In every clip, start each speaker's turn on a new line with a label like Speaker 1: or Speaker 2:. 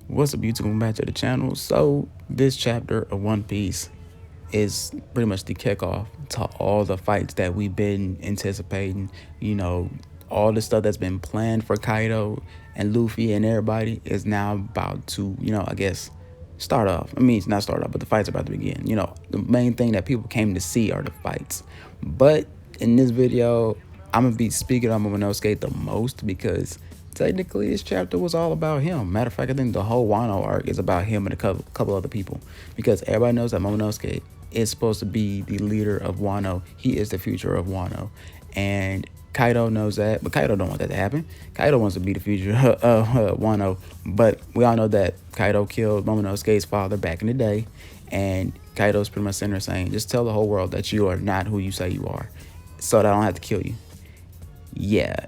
Speaker 1: What's up, YouTube? Welcome back to the channel. So, this chapter of One Piece is pretty much the kickoff to all the fights that we've been anticipating. All the stuff that's been planned for Kaido and Luffy and everybody is now about to, I guess, start off. I mean, it's not start off, but the fights are about to begin. The main thing that people came to see are the fights. But in this video, I'm going to be speaking on Momonosuke the most because technically this chapter was all about him. Matter of fact, I think the whole Wano arc is about him and a couple other people, because everybody knows that Momonosuke is supposed to be the leader of Wano. He is the future of Wano, and Kaido knows that, but Kaido don't want that to happen. Kaido wants to be the future of Wano, but we all know that Kaido killed Momonosuke's father back in the day, and Kaido's pretty much sitting there saying, just tell the whole world that you are not who you say you are, so that I don't have to kill you. Yeah,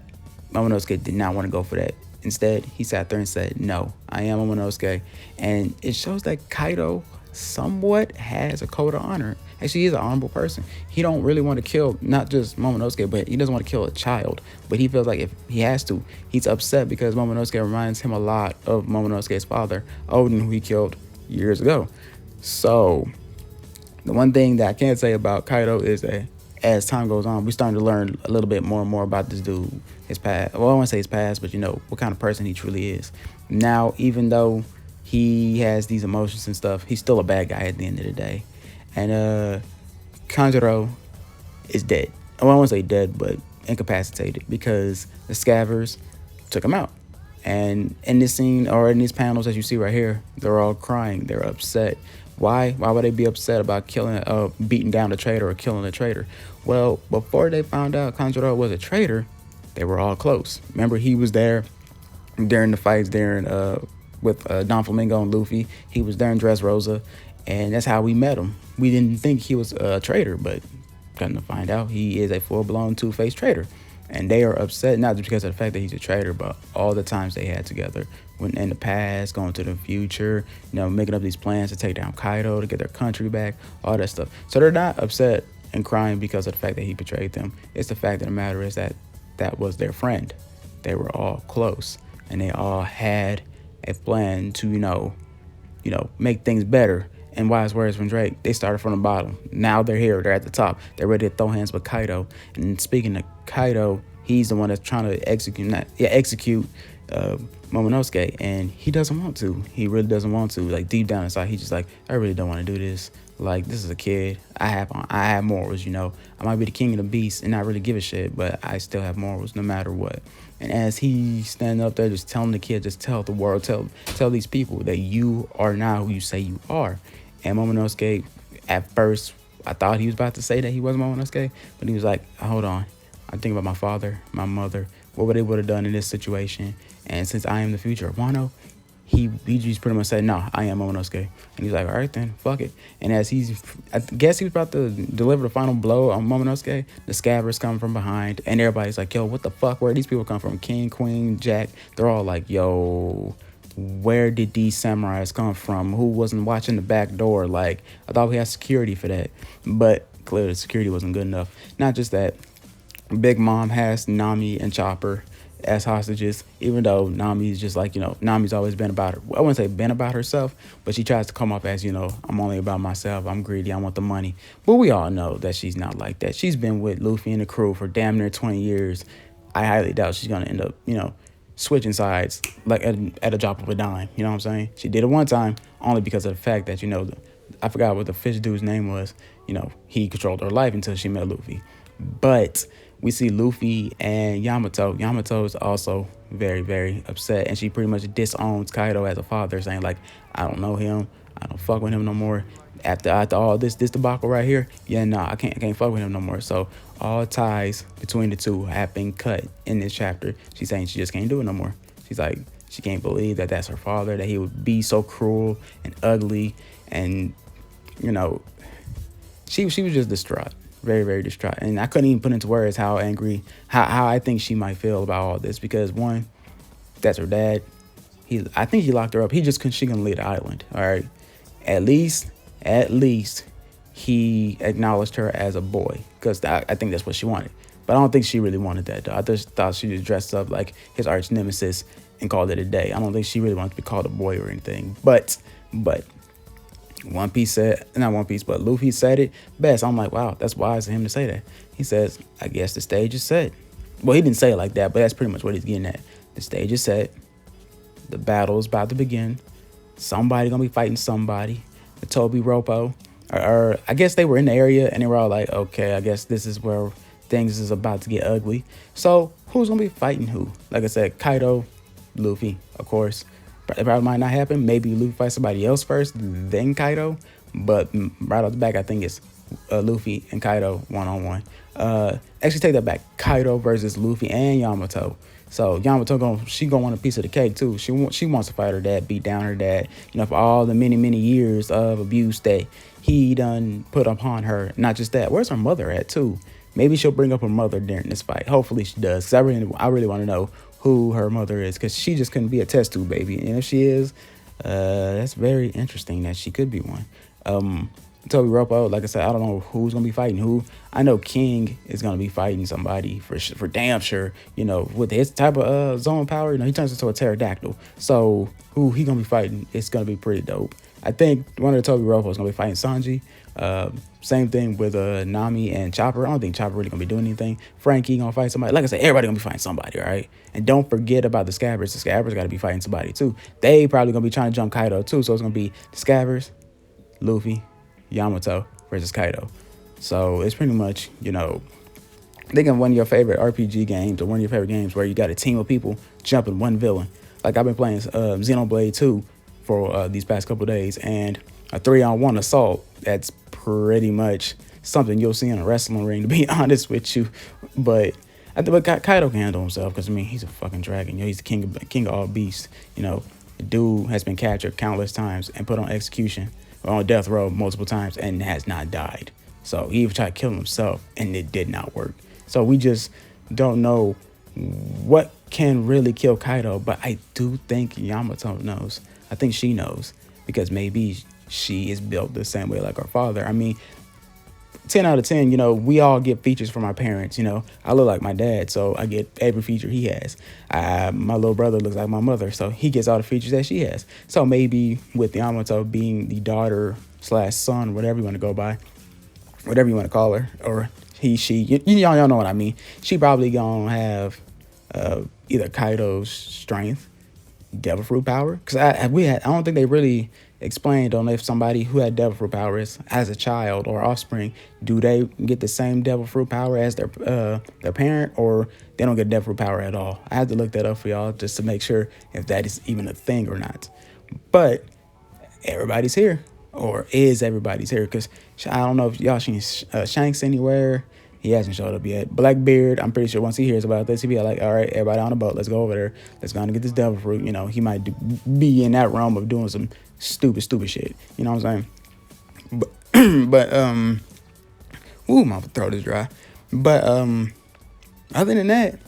Speaker 1: Momonosuke did not want to go for that. Instead, he sat there and said, no, I am Momonosuke. And it shows that Kaido somewhat has a code of honor. Actually, he's an honorable person. He don't really want to kill not just Momonosuke, but he doesn't want to kill a child. But he feels like if he has to, he's upset because Momonosuke reminds him a lot of Momonosuke's father, Odin, who he killed years ago. So, the one thing that I can say about Kaido is that as time goes on, we're starting to learn a little bit more and more about this dude, his past. Well, I won't say his past, but what kind of person he truly is. Now, even though he has these emotions and stuff, he's still a bad guy at the end of the day. And Kanjuro is dead. Well, I won't say dead, but incapacitated, because the Scavers took him out. And in this scene, or in these panels that you see right here, they're all crying. They're upset. Why would they be upset about beating down a traitor or killing a traitor? Well, before they found out Kanjuro was a traitor, they were all close. Remember, he was there during the fights with Don Flamingo and Luffy. He was there in Dressrosa, and that's how we met him. We didn't think he was a traitor, but come to find out, he is a full-blown two-faced traitor. And they are upset, not just because of the fact that he's a traitor, but all the times they had together. When in the past, going to the future, making up these plans to take down Kaido, to get their country back, all that stuff. So they're not upset and crying because of the fact that he betrayed them. It's the fact of the matter is that that was their friend. They were all close, and they all had a plan to, make things better. And wise words from Drake, they started from the bottom. Now they're here. They're at the top. They're ready to throw hands with Kaido. And speaking of Kaido, he's the one that's trying to execute Momonosuke, and he doesn't want to. He really doesn't want to. Like, deep down inside, he's just like, I really don't want to do this. Like, this is a kid. I have morals. I might be the king of the beast and not really give a shit, but I still have morals no matter what. And as he's standing up there, just telling the kid, just tell the world, tell these people that you are not who you say you are. And Momonosuke, at first, I thought he was about to say that he wasn't Momonosuke, but he was like, hold on. I'm thinking about my father, my mother, what would they would have done in this situation. And since I am the future of Wano, he just pretty much said, no, I am Momonosuke. And he's like, all right then, fuck it. And as I guess he was about to deliver the final blow on Momonosuke, the Scavers come from behind, and everybody's like, yo, what the fuck? Where these people come from? King, Queen, Jack, they're all like, yo, where did these samurais come from? Who wasn't watching the back door? Like, I thought we had security for that, but clearly the security wasn't good enough. Not just that, Big Mom has Nami and Chopper as hostages, even though Nami's just like, Nami's always been about her. I wouldn't say been about herself, but she tries to come up as, I'm only about myself. I'm greedy. I want the money. But we all know that she's not like that. She's been with Luffy and the crew for damn near 20 years. I highly doubt she's going to end up, switching sides like at a drop of a dime. You know what I'm saying? She did it one time only because of the fact that, I forgot what the fish dude's name was. He controlled her life until she met Luffy. But we see Luffy and Yamato. Yamato is also very, very upset, and she pretty much disowns Kaido as a father, saying like, I don't know him. I don't fuck with him no more. After all this debacle right here, yeah, no, I can't fuck with him no more. So all ties between the two have been cut in this chapter. She's saying she just can't do it no more. She's like, she can't believe that that's her father, that he would be so cruel and ugly, and she was just distraught. Very, very distraught. And I couldn't even put into words how angry, how I think she might feel about all this. Because one, that's her dad. I think he locked her up. She couldn't leave the island. All right. At least he acknowledged her as a boy. Because I think that's what she wanted. But I don't think she really wanted that, though. I just thought she was dressed up like his arch nemesis and called it a day. I don't think she really wants to be called a boy or anything. But One Piece said, not One Piece, but Luffy said it best. I'm like, wow, that's wise of him to say that. He says, I guess the stage is set. Well, he didn't say it like that, but that's pretty much what he's getting at. The stage is set. The battle is about to begin. Somebody gonna be fighting somebody. The Toby Ropo. Or I guess they were in the area and they were all like, okay, I guess this is where things is about to get ugly. So who's gonna be fighting who? Like I said, Kaido, Luffy, of course. It probably might not happen. Maybe Luffy fights somebody else first, then Kaido. But right off the back, I think it's Luffy and Kaido one-on-one. Actually, take that back. Kaido versus Luffy and Yamato. So Yamato gonna want a piece of the cake too. She wants to fight her dad, beat down her dad. For all the many years of abuse that he done put upon her. Not just that. Where's her mother at too? Maybe she'll bring up her mother during this fight. Hopefully she does. Cause I really want to know who her mother is, because she just couldn't be a test tube baby. And if she is, that's very interesting that she could be one. Toby Ropo, like I said, I don't know who's gonna be fighting who. I know King is gonna be fighting somebody for damn sure. With his type of zone power, he turns into a pterodactyl. So who he gonna be fighting? It's gonna be pretty dope. I think one of the Toby Ropo is gonna be fighting Sanji. Same thing with Nami and Chopper. I don't think Chopper really gonna be doing anything. Frankie gonna fight somebody. Like I said, everybody gonna be fighting somebody, all right? And don't forget about the Scabbers. The Scabbers gotta be fighting somebody too. They probably gonna be trying to jump Kaido too. So it's gonna be the Scabbers, Luffy, Yamato versus Kaido. So it's pretty much, think of one of your favorite RPG games or one of your favorite games where you got a team of people jumping one villain. Like I've been playing Xenoblade 2 for these past couple days, and a 3-on-1 assault, that's pretty much something you'll see in a wrestling ring, to be honest with you. But Kaido can handle himself, because he's a fucking dragon. He's the king of all beasts. The dude has been captured countless times and put on execution or on death row multiple times and has not died. So he even tried to kill himself and it did not work. So we just don't know what can really kill Kaido, but I do think Yamato knows. I think she knows, because maybe she is built the same way like her father. 10 out of 10, we all get features from our parents. I look like my dad, so I get every feature he has. My little brother looks like my mother, so he gets all the features that she has. So maybe with Yamato being the daughter/son, whatever you want to go by, whatever you want to call her, or he, she, y'all know what I mean. She probably gonna have either Kaido's strength, devil fruit power, because I don't think they really explained on if somebody who had devil fruit power is as a child or offspring, do they get the same devil fruit power as their parent, or they don't get devil fruit power at all. I have to look that up for y'all just to make sure if that is even a thing or not. But everybody's here, or is everybody's here, because I don't know if y'all seen Shanks anywhere. He hasn't showed up yet. Blackbeard, I'm pretty sure once he hears about this, he'll be like, all right, everybody on the boat, let's go over there. Let's go and get this devil fruit. He might be in that realm of doing some stupid shit. You know what I'm saying? But my throat is dry. But other than that,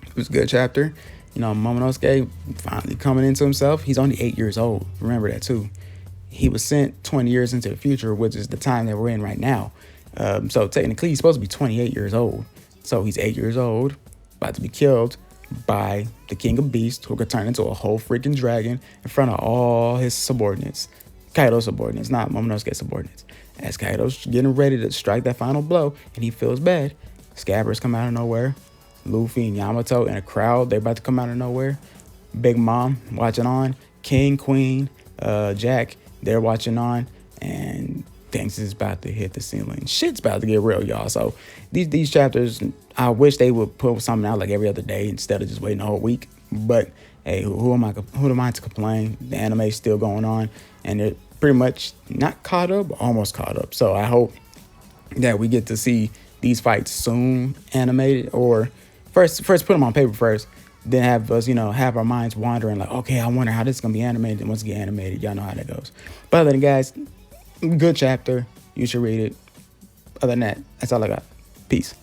Speaker 1: it was a good chapter. Momonosuke finally coming into himself. He's only 8 years old. Remember that too. He was sent 20 years into the future, which is the time that we're in right now. So technically, he's supposed to be 28 years old. So he's 8 years old, about to be killed by the King of Beasts, who could turn into a whole freaking dragon in front of all his subordinates. Kaido's subordinates, not Momonosuke's subordinates. As Kaido's getting ready to strike that final blow, and he feels bad, Scabbers come out of nowhere. Luffy and Yamato and a crowd, they're about to come out of nowhere. Big Mom watching on. King, Queen, Jack, they're watching on. And things is about to hit the ceiling. Shit's about to get real, y'all. So these chapters, I wish they would put something out like every other day instead of just waiting a whole week. But hey, who am I to complain? The anime's still going on, and they're pretty much not caught up, but almost caught up. So I hope that we get to see these fights soon animated, or first put them on paper first, then have us, have our minds wandering like, okay, I wonder how this is gonna be animated. And once it get animated, y'all know how that goes. But other than guys, good chapter. You should read it. Other than that, that's all I got. Peace.